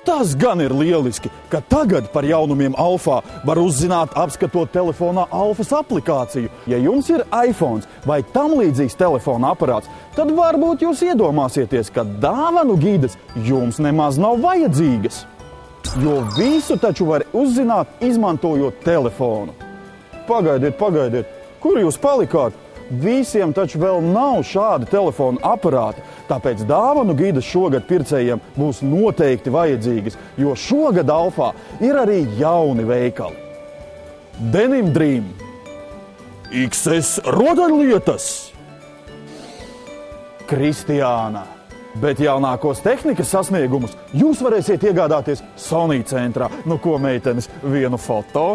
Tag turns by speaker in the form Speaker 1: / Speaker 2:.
Speaker 1: Tas gan ir lieliski, ka tagad par jaunumiem Alfā var uzzināt, apskatot telefonā Alfas aplikāciju. Ja jums ir iPhone vai tam līdzīgs telefona aparāts, tad varbūt jūs iedomāsieties, ka dāvanu gides jums nemaz nav vajadzīgas. Jo visu taču var uzzināt, izmantojot telefonu. Pagaidiet, kur jūs palikāt? Visiem taču vēl nav šādi telefona aparāti, tāpēc dāvanu gides šogad pircējiem būs noteikti vajadzīgas, jo šogad Alfā ir arī jauni veikali. Denim Dream, XS rotaļlietas, Kristiāna, bet jaunākos tehnikas sasniegumus jūs varēsiet iegādāties Sony centrā. Nu ko, meitenes, vienu foto?